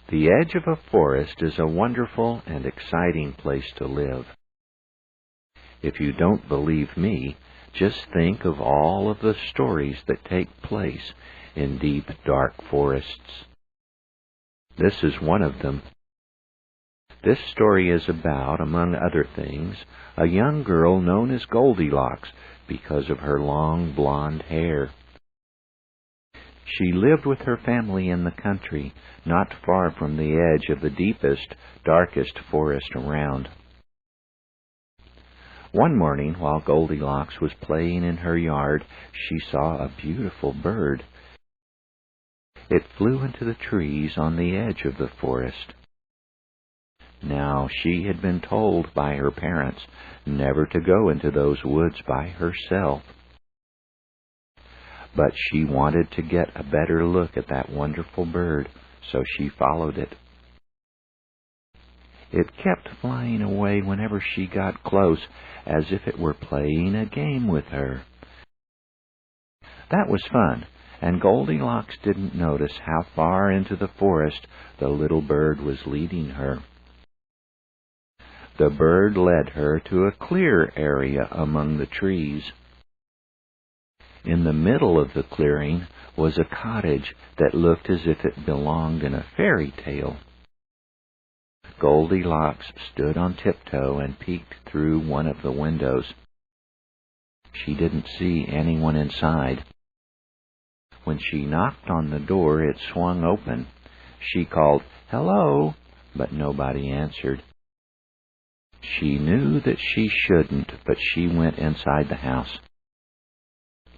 The edge of a forest is a wonderful and exciting place to live. If you don't believe me, just think of all of the stories that take place in deep, dark forests. This is one of them. This story is about, among other things, a young girl known as Goldilocks because of her long blonde hair. She lived with her family in the country, not far from the edge of the deepest, darkest forest around. One morning, while Goldilocks was playing in her yard, she saw a beautiful bird. It flew into the trees on the edge of the forest. Now, she had been told by her parents never to go into those woods by herself. But she wanted to get a better look at that wonderful bird, so she followed it. It kept flying away whenever she got close, as if it were playing a game with her. That was fun, and Goldilocks didn't notice how far into the forest the little bird was leading her. The bird led her to a clear area among the trees. In the middle of the clearing was a cottage that looked as if it belonged in a fairy tale. Goldilocks stood on tiptoe and peeked through one of the windows. She didn't see anyone inside. When she knocked on the door, it swung open. She called, "Hello," but nobody answered. She knew that she shouldn't, but she went inside the house.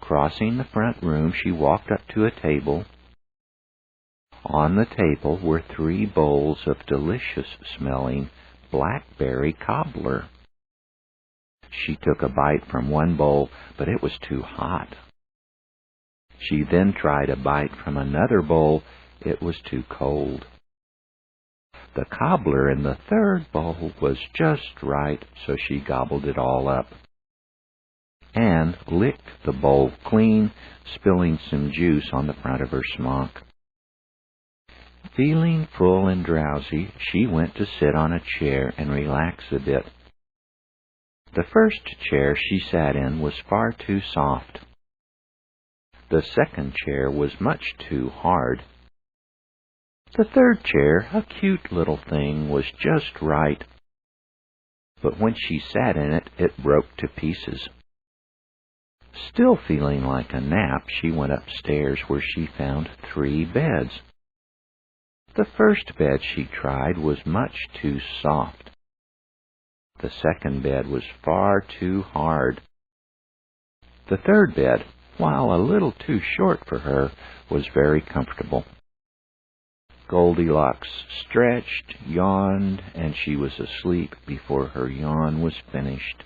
Crossing the front room, she walked up to a table. On the table were 3 bowls of delicious-smelling blackberry cobbler. She took a bite from one bowl, but it was too hot. She then tried a bite from another bowl. It was too cold. The cobbler in the 3rd bowl was just right, so she gobbled it all up and licked the bowl clean, spilling some juice on the front of her smock. Feeling full and drowsy, she went to sit on a chair and relax a bit. The first chair she sat in was far too soft. The second chair was much too hard. The third chair, a cute little thing, was just right. But when she sat in it, it broke to pieces. Still feeling like a nap, she went upstairs where she found 3 beds. The first bed she tried was much too soft. The second bed was far too hard. The third bed, while a little too short for her, was very comfortable. Goldilocks stretched, yawned, and she was asleep before her yawn was finished.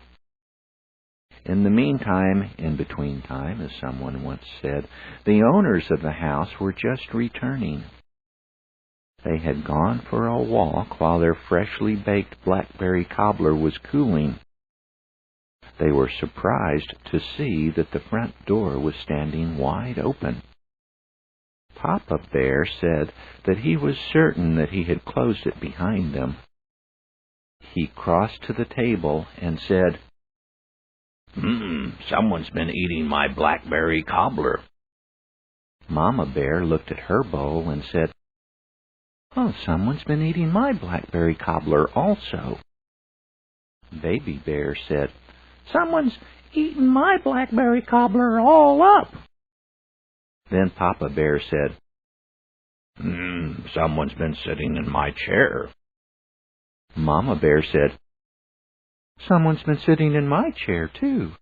In the meantime, in between time, as someone once said, the owners of the house were just returning. They had gone for a walk while their freshly baked blackberry cobbler was cooling. They were surprised to see that the front door was standing wide open. Papa Bear said that he was certain that he had closed it behind them. He crossed to the table and said, "Someone's been eating my blackberry cobbler." Mama Bear looked at her bowl and said, "Oh, someone's been eating my blackberry cobbler also." Baby Bear said, "Someone's eaten my blackberry cobbler all up." Then Papa Bear said, "Someone's been sitting in my chair." Mama Bear said, "Someone's been sitting in my chair, too."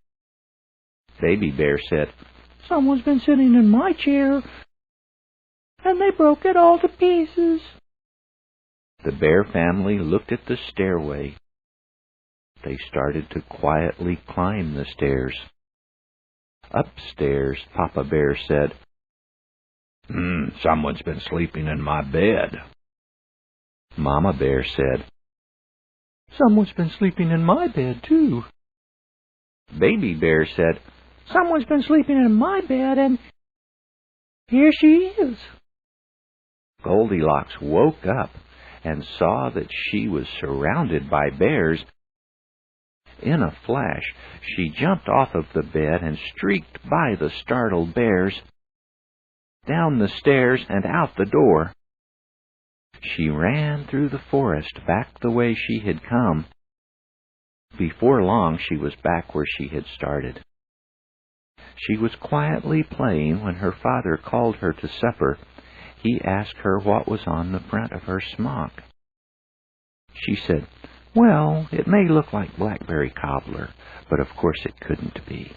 Baby Bear said, "Someone's been sitting in my chair, and they broke it all to pieces." The Bear family looked at the stairway. They started to quietly climb the stairs. Upstairs, Papa Bear said, "Someone's been sleeping in my bed." Mama Bear said, "Someone's been sleeping in my bed, too." Baby Bear said, "Someone's been sleeping in my bed, and here she is." Goldilocks woke up and saw that she was surrounded by bears. In a flash, she jumped off of the bed and streaked by the startled bears, down the stairs and out the door. She ran through the forest back the way she had come. Before long, she was back where she had started. She was quietly playing when her father called her to supper. He asked her what was on the front of her smock. She said, "Well, it may look like blackberry cobbler, but of course it couldn't be."